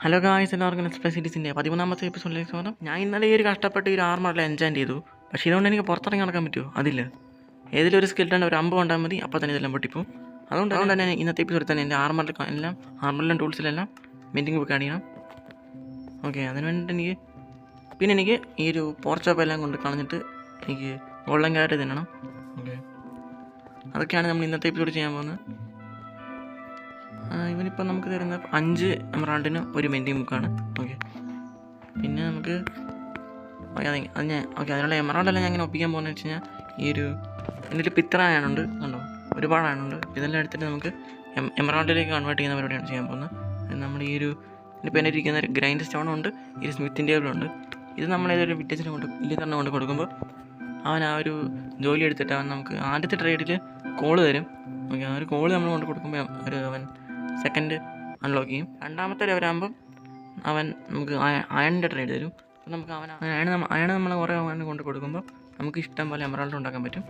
Hello guys, എല്ലാവർക്കും express സീരീസിൻ്റെ 13ാമത്തെ എപ്പിസോഡിലേക്ക് സ്വാഗതം. ഞാൻ ഇന്നലെ ഈ ഒരു കഷ്ടപ്പെട്ട് ഈ ഒരു ആർമറിൽ എൻജോയ് ചെയ്തു. പക്ഷേ ഇതുകൊണ്ട് എനിക്ക് പുറത്തിറങ്ങി നടക്കാൻ പറ്റുമോ? അതില്ല. ഏതെങ്കിലും ഒരു സ്കിൽട്ടാണ് ഒരു അമ്പ് കൊണ്ടാൽ മതി, അപ്പോൾ തന്നെ ഇതെല്ലാം പൊട്ടിപ്പോവും. അതുകൊണ്ട് തന്നെ ഇന്നത്തെ എപ്പിസോഡിൽ തന്നെ എൻ്റെ ആർമറിലും ടൂൾസിലെല്ലാം മെൻറ്റിങ് ബുക്ക് അടിയണം. ഓക്കെ, അതിന് വേണ്ടിയിട്ട് എനിക്ക് ഈ ഒരു പോർച്ചോപ്പ് എല്ലാം കൊണ്ട് കളഞ്ഞിട്ട് എനിക്ക് ഗോൾഡൻ ക്യാരറ്റ് തിന്നണം. ഓക്കെ, അതൊക്കെയാണ് നമ്മൾ ഇന്നത്തെ എപ്പിസോഡ് ചെയ്യാൻ പോകുന്നത്. ഇവനിപ്പോൾ നമുക്ക് തരുന്ന 5 എമറാൾഡിന് ഒരു മെൻറ്റിങ് ബുക്കാണ്. ഓക്കെ, പിന്നെ നമുക്ക് അതിനുള്ള എമറാൾഡെല്ലാം ഞാൻ ഇങ്ങനെ ഒപ്പിക്കാൻ പോകുന്നത് വെച്ച് കഴിഞ്ഞാൽ ഈ ഒരു എൻ്റെ ഒരു പിത്ര ആണുണ്ട് കണ്ടോ, ഒരുപാട് ആണുണ്ട്. ഇതെല്ലാം എടുത്തിട്ട് നമുക്ക് എമറാൾഡിലേക്ക് കൺവേർട്ട് ചെയ്യുന്ന പരിപാടിയാണ് ചെയ്യാൻ പോകുന്നത്. നമ്മൾ ഈ ഒരു ഇപ്പോൾ എൻ്റെ ഇരിക്കുന്ന ഒരു ഗ്രൈൻഡ് സ്റ്റോണുണ്ട്, ഈ ഒരു സ്മിത്തിൻ്റെ ടേബിളുണ്ട്. ഇത് നമ്മളേതൊരു വിറ്റേജിന് ഇല്ലിത്തറിനെ കൊണ്ട് കൊടുക്കുമ്പോൾ അവൻ ആ ഒരു ജോലി എടുത്തിട്ട് അവൻ നമുക്ക് ആദ്യത്തെ ട്രേഡിൽ കോള് തരും. ഓക്കെ, ആ ഒരു കോള് നമ്മൾ കൊണ്ട് കൊടുക്കുമ്പോൾ അവൻ സെക്കൻഡ് അൺലോക്ക് ചെയ്യും. രണ്ടാമത്തെ ലെവലാകുമ്പം അവൻ നമുക്ക് അയണിൻ്റെ ട്രേഡ് തരും. അപ്പോൾ നമുക്ക് അയണ് നമ്മൾ കുറേ അവൻ കൊണ്ട് കൊടുക്കുമ്പോൾ നമുക്ക് ഇഷ്ടം പോലെ എമറാൾഡ് ഉണ്ടാക്കാൻ പറ്റും.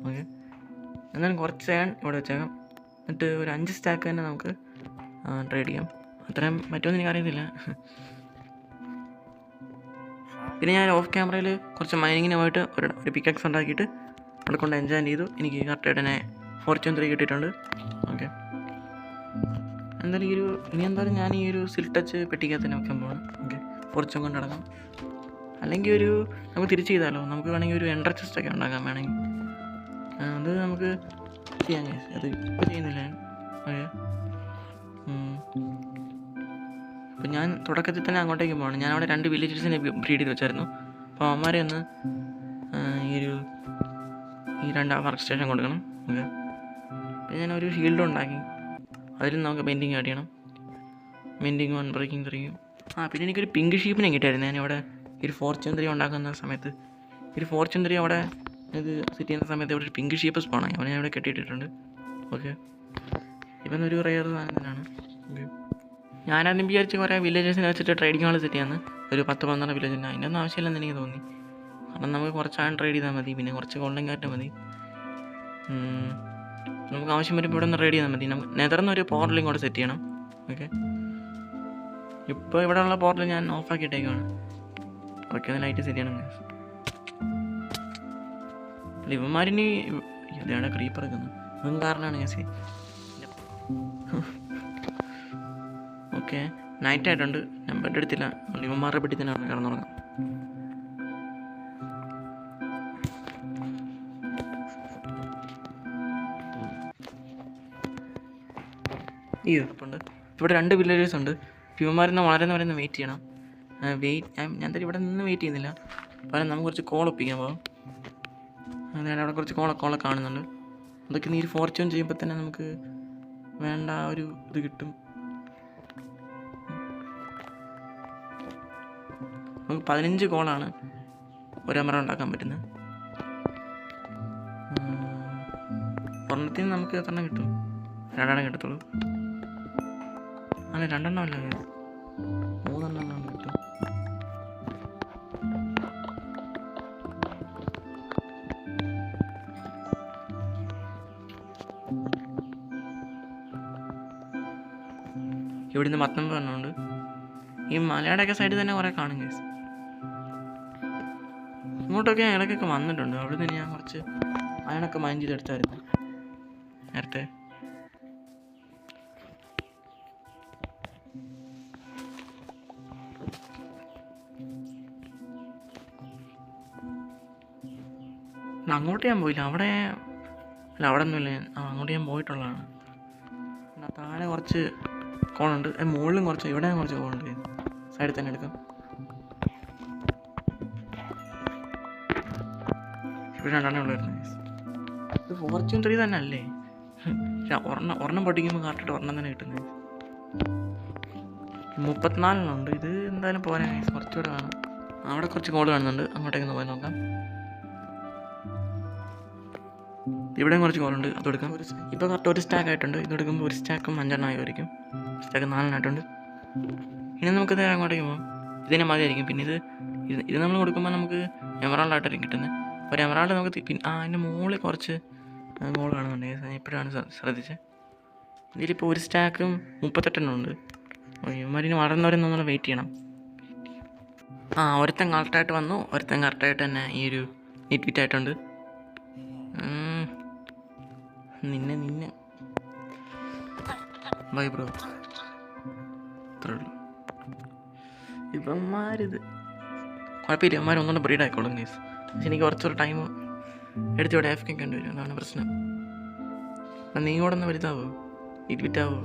ഓക്കെ, എന്നാലും കുറച്ച് അയൺ ഇവിടെ വെച്ചേക്കാം. എന്നിട്ട് ഒരു 5 സ്റ്റാക്ക് തന്നെ നമുക്ക് ട്രേഡ് ചെയ്യാം. അത്രയും പറ്റുമെന്ന് എനിക്കറിയത്തില്ല. പിന്നെ ഞാൻ ഓഫ് ക്യാമറയിൽ കുറച്ച് മൈനിങ്ങിന് പോയിട്ട് ഒരു പിക്കക്സ് ഉണ്ടാക്കിയിട്ട് അവിടെ കൊണ്ട് എൻജോയ് ചെയ്തു. എനിക്ക് കറക്റ്റായിട്ട് തന്നെ ഫോർച്യൂൺ 3 കിട്ടിയിട്ടുണ്ട്. ഓക്കെ, എന്തായാലും എന്തായാലും ഞാൻ ഈ ഒരു സിൽക്ക് ടച്ച് പെട്ടിക്കകത്ത് തന്നെ വെക്കാൻ പോകണം. ഓക്കെ, ഫോർച്യൂൺ കൊണ്ട് നടക്കാം. അല്ലെങ്കിൽ നമുക്ക് തിരിച്ച് ചെയ്താലോ, നമുക്ക് വേണമെങ്കിൽ ഒരു എൻട്ര ചെസ്റ്റൊക്കെ ഉണ്ടാക്കാം വേണമെങ്കിൽ. അത് നമുക്ക് ചെയ്യാം. അത് ഇപ്പോൾ ചെയ്യുന്നില്ല. ഓക്കെ, അപ്പോൾ ഞാൻ തുടക്കത്തിൽ തന്നെ അങ്ങോട്ടേക്ക് പോകണം. ഞാൻ അവിടെ 2 വില്ലേജസിനെ ബ്രീഡ് ചെയ്ത് വെച്ചായിരുന്നു. അപ്പോൾ അവന്മാരെ ഒന്ന് ഈ 2 വർക്ക് സ്റ്റേഷൻ കൊടുക്കണം. ഓക്കെ, പിന്നെ ഞാൻ ഒരു ഷീൽഡ് ഉണ്ടാക്കി, അതിൽ നമുക്ക് ബെൻഡിങ് ആഡ് ചെയ്യണം. Bending 1 breaking 3. പിന്നെ എനിക്കൊരു പിങ്ക് ഷീപ്പിനെ കിട്ടിയായിരുന്നു. ഞാനിവിടെ ഒരു ഫോർച്യൂൺ 3 ഉണ്ടാക്കുന്ന സമയത്ത് ഒരു ഫോർച്യൂൺ 3 അവിടെ ഇത് സെറ്റ് ചെയ്യുന്ന സമയത്ത് ഇവിടെ ഒരു പിങ്ക് ഷീപ്പ് സ്പോണായി. അവനെ അവിടെ കെട്ടിയിട്ടിട്ടുണ്ട്. ഓക്കെ, ഇവനൊരു റെയർ സാധനം തന്നെയാണ്. ഓക്കെ, ഞാനാദ്യം വിചാരിച്ച് കുറേ വില്ലേജസിനെ വെച്ചിട്ട് ട്രേഡിംഗ് ഹാൾ സെറ്റ് ചെയ്യാമെന്ന്. ഒരു 10-12 വില്ലേജിന് അതിൻ്റെ ഒന്നും ആവശ്യമില്ലെന്ന് എനിക്ക് തോന്നി. കാരണം നമുക്ക് കുറച്ചാണ് ട്രേഡ് ചെയ്താൽ മതി, പിന്നെ കുറച്ച് ഗോൾഡൻ കാറ്റ് മതി. നമുക്ക് ആവശ്യം വരുമ്പോൾ ഇവിടെ ഒന്ന് റെഡി ചെയ്താൽ മതി. നമുക്ക് നെതർന്നൊരു പോർട്ടലും കൂടെ സെറ്റ് ചെയ്യണം. ഓക്കെ, ഇപ്പോൾ ഇവിടെ ഉള്ള പോർട്ടൽ ഞാൻ ഓഫാക്കിയിട്ടേക്കാണ്. ഓക്കെ, ഒന്ന് ലൈറ്റ് സെറ്റ് ചെയ്യണം. ഇവന്മാരിനി ഇതാണ് ക്രീപ്പർ വെക്കുന്നത്, ഇവൻ കാരണമാണ് ഞാൻ സി. ഓക്കെ, നൈറ്റ് ആയിട്ടുണ്ട്. ഞാൻ ബെഡ് എടുത്തില്ല, ഇവന്മാരുടെ പെട്ടി തന്നെയാണ് കിടന്നുറങ്ങാം. ഈ ഉണ്ട് ഇവിടെ 2 വില്ലേജേഴ്സ് ഉണ്ട്. ഇവന്മാരെന്ന് വളരെ പറയുന്നത് വെയിറ്റ് ചെയ്യണം. ഞാൻ തന്നെ ഇവിടെ നിന്ന് വെയിറ്റ് ചെയ്യുന്നില്ല. പകരം നമുക്ക് കുറച്ച് കോൾ ഒപ്പിക്കാൻ പോകാം. അതായത് അവിടെ കുറച്ച് കോളൊക്കെ കാണുന്നുണ്ട്. അതൊക്കെ നീ ഫോർച്യൂൺ ചെയ്യുമ്പോൾ തന്നെ നമുക്ക് വേണ്ട ഒരു ഇത് കിട്ടും. നമുക്ക് 15 കോളാണ് ഒരു എമറ ഉണ്ടാക്കാൻ പറ്റുന്നത്. ഒരെണ്ണത്തിന് നമുക്ക് എത്രണ്ണം കിട്ടും? 2 എണ്ണം കിട്ടത്തുള്ളൂ. അല്ല, 2 എണ്ണം അല്ല, 3 എണ്ണം കിട്ടും. ഇവിടുന്ന് 19 എണ്ണമുണ്ട്. ഈ മലയുടെയൊക്കെ സൈഡിൽ തന്നെ കുറേ കാണും കേസ്. ഇങ്ങോട്ടൊക്കെ ഇടയ്ക്കൊക്കെ വന്നിട്ടുണ്ട്. അവിടെ നിന്ന് ഞാൻ കുറച്ച് അയണൊക്കെ മൈൻഡ് ചെയ്തെടുത്തായിരുന്നു നേരത്തെ. അങ്ങോട്ട് ഞാൻ പോയില്ല. അവിടെ ഒന്നുമില്ല. അങ്ങോട്ട് ഞാൻ പോയിട്ടുള്ളതാണ്. താഴെ കുറച്ച് കോളുണ്ട്, മുകളിലും കുറച്ച്, ഇവിടെ കുറച്ച് കോളുണ്ട്. സൈഡിൽ തന്നെ എടുക്കാം. ഇവിടെ 2 എണ്ണം ഉള്ളായിരുന്നു. ഇത് ഫോർച്യൂൺ 3 തന്നെ അല്ലേ? ഒരെണ്ണം പൊട്ടിക്കുമ്പോൾ കറക്റ്റായിട്ട് ഒരെണ്ണം തന്നെ കിട്ടുന്നത്. 34 എണ്ണം ഉണ്ട്. ഇത് എന്തായാലും പോരാ, കുറച്ചുകൂടെ വേണം. അവിടെ കുറച്ച് കോള് കാണുന്നുണ്ട്, അങ്ങോട്ടേക്കൊന്ന് പോയി നോക്കാം. ഇവിടെയും കുറച്ച് കോളുണ്ട്, അതെടുക്കാം. ഇപ്പോൾ കറക്റ്റ് 1 സ്റ്റാക്ക് ആയിട്ടുണ്ട്. ഇതെടുക്കുമ്പോൾ 1 സ്റ്റാക്കും 5 എണ്ണം ആയിരിക്കും. സ്റ്റാക്ക് 4 എണ്ണം ആയിട്ടുണ്ട്. ഇനി നമുക്ക് നേരെ അങ്ങോട്ടേക്ക് പോകാം. ഇതിനെ മതിയായിരിക്കും. പിന്നെ ഇത് നമ്മൾ കൊടുക്കുമ്പോൾ നമുക്ക് എമറാൾഡായിട്ടായിരിക്കും കിട്ടുന്നത്. ഒരു എമറാൾഡ് നമുക്ക് അതിൻ്റെ മുകളിൽ കുറച്ച് കോൾ കാണുന്നുണ്ട്. ഞാൻ ഇപ്പോഴാണ് ശ്രദ്ധിച്ചത്. ഇതിലിപ്പോൾ 1 സ്റ്റാക്കും 38 എണ്ണം ഉണ്ട്. ഓക്കെ ഇവന്മാരിന് വളർന്നവരെ നമ്മൾ വെയിറ്റ് ചെയ്യണം. ഒരുത്തൻ കറക്റ്റായിട്ട് വന്നു, ഒരുത്തൻ കറക്റ്റായിട്ട് തന്നെ ഈ ഒരു നീറ്റ് ഫിറ്റ് ആയിട്ടുണ്ട്. നിന്നെ ബൈ ബ്രോ. അത്രേ ഉള്ളൂ. ഇവന്മാരിത് കുഴപ്പമില്ല, ഇവന്മാർ ഒന്നുകൊണ്ട് ബ്രീഡ് ആയിക്കോളും ഗൈസ്. പക്ഷെ എനിക്ക് കുറച്ചൊരു ടൈം എടുത്തിവിടെ AFK കണ്ടുവരും, അതാണ് പ്രശ്നം. നീ കൂടെ ഒന്ന് വലുതാവോ, നീറ്റ് ഫിറ്റ് ആവോ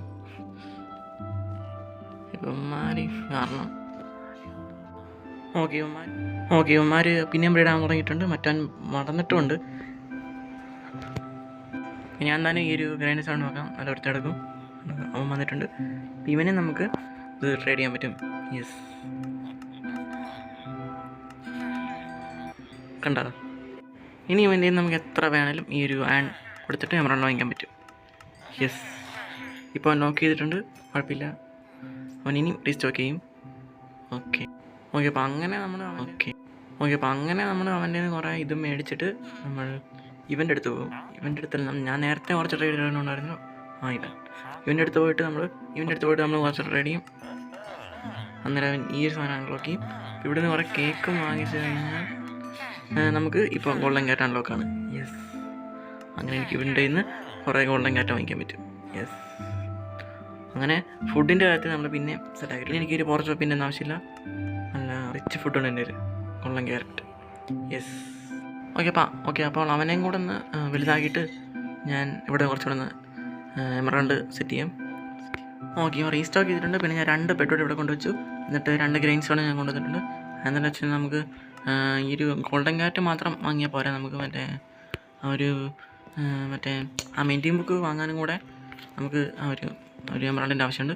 ഇവന്മാർ കാരണം. ഓക്കെ ഇവന്മാർ പിന്നെയും ബ്രീഡാകാൻ തുടങ്ങിയിട്ടുണ്ട്, മറ്റാൻ വളർന്നിട്ടുമുണ്ട്. ഞാൻ തന്നെ ഈ ഒരു ഗ്രൈൻഡ് സൗണ്ട് നോക്കാം, നല്ല ഒറ്റയെടുക്കും. അവൻ വന്നിട്ടുണ്ട്. ഇവനെ നമുക്ക് ഇത് ട്രേഡ് ചെയ്യാൻ പറ്റും. യെസ്, കണ്ടോ? ഇനി ഇവൻ്റെ നമുക്ക് എത്ര വേണേലും ഈ ഒരു ആൻ കൊടുത്തിട്ട് എമറോണ്ട് വാങ്ങിക്കാൻ പറ്റും. യെസ്, ഇപ്പോൾ അവൻ നോക്ക് ചെയ്തിട്ടുണ്ട്, കുഴപ്പമില്ല. അവൻ ഇനിയും റീസ്റ്റോക്ക് ചെയ്യും. ഓക്കെ അപ്പോൾ അങ്ങനെ നമ്മൾ അവൻ്റെ കുറേ ഇത് മേടിച്ചിട്ട് നമ്മൾ ഇവൻ്റെ അടുത്ത് പോകും. ഇവൻ്റെ അടുത്തല്ല, ഞാൻ നേരത്തെ കുറച്ച് ട്രേഡ് ചെയ്യണമെന്നുണ്ടായിരുന്നു. ഇവൻ്റെ അടുത്ത് പോയിട്ട് നമ്മൾ കുറച്ച് ട്രേഡ് ചെയ്യും. അന്നേരം ഈ ഒരു സാധനം അൺലോക്ക് ചെയ്യും. ഇവിടെ നിന്ന് കുറേ കേക്കും വാങ്ങിച്ച് കഴിഞ്ഞാൽ നമുക്ക് ഇപ്പോൾ ഗോൾഡൻ ക്യാറ്റ് അൺലോക്കാണ്. യെസ്, അങ്ങനെ എനിക്ക് ഇവൻ്റെ നിന്ന് കുറേ ഗോൾഡൻ ക്യാറ്റ് വാങ്ങിക്കാൻ പറ്റും. യെസ്, അങ്ങനെ ഫുഡിൻ്റെ കാര്യത്തിൽ നമ്മൾ പിന്നെ സെറ്റാക്കി. എനിക്കൊരു പുറത്ത് പിന്നെ ഒന്നും ആവശ്യമില്ല, നല്ല റിച്ച് ഫുഡുണ്ട് എൻ്റെ ഒരു ഗോൾഡൻ ക്യാരറ്റ്. യെസ്, അപ്പോൾ അവനെയും കൂടെ ഒന്ന് വലുതാക്കിയിട്ട് ഞാൻ ഇവിടെ കുറച്ചുകൂടെ ഒന്ന് എമറൗണ്ട് സെറ്റ് ചെയ്യാം. ഇവൻ റീസ്റ്റോക്ക് ചെയ്തിട്ടുണ്ട്. പിന്നെ ഞാൻ 2 പെട്രോൾ ഇവിടെ കൊണ്ടുവച്ചു. എന്നിട്ട് 2 ഗ്രൈൻസോടെ ഞാൻ കൊണ്ടുവന്നിട്ടുണ്ട്. എന്താണെന്ന് വെച്ചാൽ നമുക്ക് ഈ ഒരു ഗോൾഡൻ ക്യാറ്റ് മാത്രം വാങ്ങിയാൽ പോരാ, നമുക്ക് മറ്റേ മെയിൻറ്റെയിൻ ബുക്ക് വാങ്ങാനും കൂടെ നമുക്ക് ഒരു എമറൗണ്ടിൻ്റെ ആവശ്യമുണ്ട്.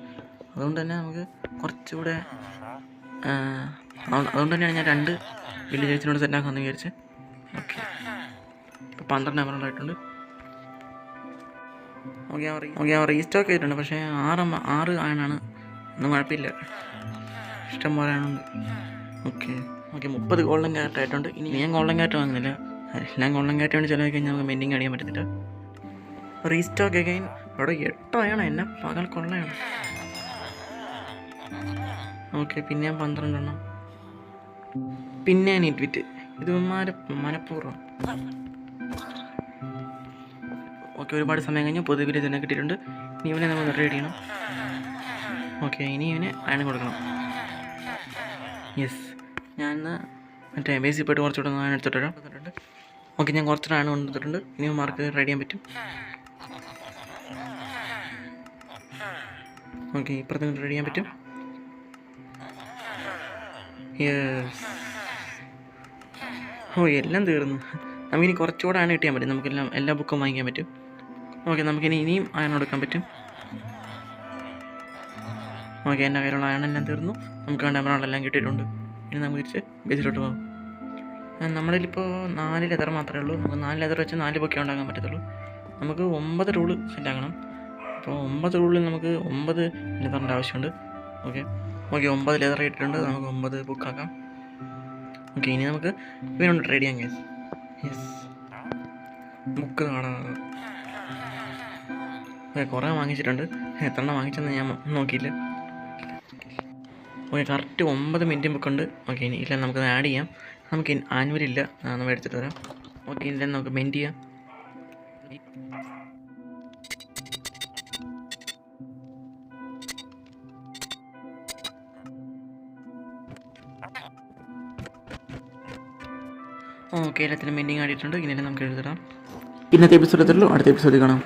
അതുകൊണ്ട് തന്നെ നമുക്ക് കുറച്ചുകൂടെ അതുകൊണ്ട് തന്നെയാണ് ഞാൻ 2 വില്ലേജേഴ്സിനോട് സെറ്റാക്കാമെന്ന് വിചാരിച്ച്. ഓക്കെ, ഇപ്പോൾ 12 എമറൗണ്ട് ആയിട്ടുണ്ട്. അവൻ റീസ്റ്റോക്ക് ചെയ്തിട്ടുണ്ട്. പക്ഷേ 6 ആയണാണ്, ഒന്നും കുഴപ്പമില്ല, ഇഷ്ടം പോലെ ആണുണ്ട്. ഓക്കെ 30 ഗോൾഡൻ ക്യാരറ്റ് ആയിട്ടുണ്ട്. ഇനി ഞാൻ ഗോൾഡൻ ക്യാരറ്റ് വാങ്ങുന്നില്ല, എല്ലാം ഗോൾഡൻ ക്യാരറ്റ് വേണ്ടി ചിലവ് കഴിഞ്ഞാൽ നമുക്ക് മെൻഡിങ് അടിയാൻ പറ്റത്തില്ല. Restock again. അവിടെ 8 ആയാണ്, എന്നെ പകൽ കൊള്ളയാണ്. പിന്നെ 12 എണ്ണം. പിന്നെ നീറ്റ് വിറ്റ്, ഇത് മനഃപൂർവ്വം. ഒരുപാട് സമയം കഴിഞ്ഞ് പൊതുവിൽ തന്നെ കിട്ടിയിട്ടുണ്ട്. ഇനി ഇവനെ നമ്മൾ റെഡി ചെയ്യണം. ഇനി ഇവനെ അയൺ കൊടുക്കണം. യെസ്, ഞാൻ മറ്റേ ബേസിൽ പോയിട്ട് കുറച്ചുകൂടെ അയൺ എടുത്തിട്ട് വരാം. ഞാൻ കുറച്ചുകൂടെ അയൺ കൊണ്ടുവന്നിട്ടുണ്ട്. ഇനി മാർക്ക് റെഡി ചെയ്യാൻ പറ്റും. ഇപ്പുറത്ത് റെഡി ചെയ്യാൻ പറ്റും. യെസ്, എല്ലാം തീർന്നു. നമുക്കിനി കുറച്ചുകൂടെ അയൺ കിട്ടിയാൽ പറ്റും. നമുക്കെല്ലാം എല്ലാ ബുക്കും വാങ്ങിക്കാൻ പറ്റും. നമുക്കിനി ഇനിയും അയൺ കൊടുക്കാൻ പറ്റും. എൻ്റെ കയ്യിലുള്ള അയണെല്ലാം തീർന്നു. നമുക്ക് വേണ്ട എമറൗണ്ടെല്ലാം കിട്ടിയിട്ടുണ്ട്. ഇനി നമുക്ക് തിരിച്ച് ബേസിലോട്ട് പോകാം. നമ്മളിലിപ്പോൾ 4 ലെതർ മാത്രമേ ഉള്ളൂ. നമുക്ക് 4 ലെതർ വെച്ച് 4 ബൊക്കെ ഉണ്ടാക്കാൻ പറ്റത്തുള്ളൂ. നമുക്ക് 9 റൂള് സെറ്റാക്കണം. അപ്പോൾ 9 റൂളിൽ നമുക്ക് 9 ലെതറിൻ്റെ ആവശ്യമുണ്ട്. 9 ലെതർ ഇട്ടിട്ടുണ്ട്. നമുക്ക് 9 ബുക്കാക്കാം. ഇനി നമുക്ക് ഇവനോട് ട്രേഡ് ചെയ്യാം. യെസ്, ബുക്ക് കാണാം. കുറേ വാങ്ങിച്ചിട്ടുണ്ട്. എത്രണ്ണം വാങ്ങിച്ചെന്ന് ഞാൻ നോക്കിയില്ല. കറക്റ്റ് 9 മിനിറ്റ് ബുക്കുണ്ട്. ഇനി ഇല്ല, നമുക്കത് ആഡ് ചെയ്യാം. നമുക്ക് ആനുവൽ ഇല്ല, നമ്മൾ എടുത്തിട്ട് വരാം. ഇല്ല, നമുക്ക് മെൻറ്റ് ചെയ്യാം. എല്ലാത്തിനും മെൻറ്റിങ് ആടിയിട്ടുണ്ട്. ഇനി നമുക്ക് എഴുതണം. ഇന്നത്തെ എപ്പിസോഡിൽ അടുത്ത എപ്പിസോഡിൽ കാണാം.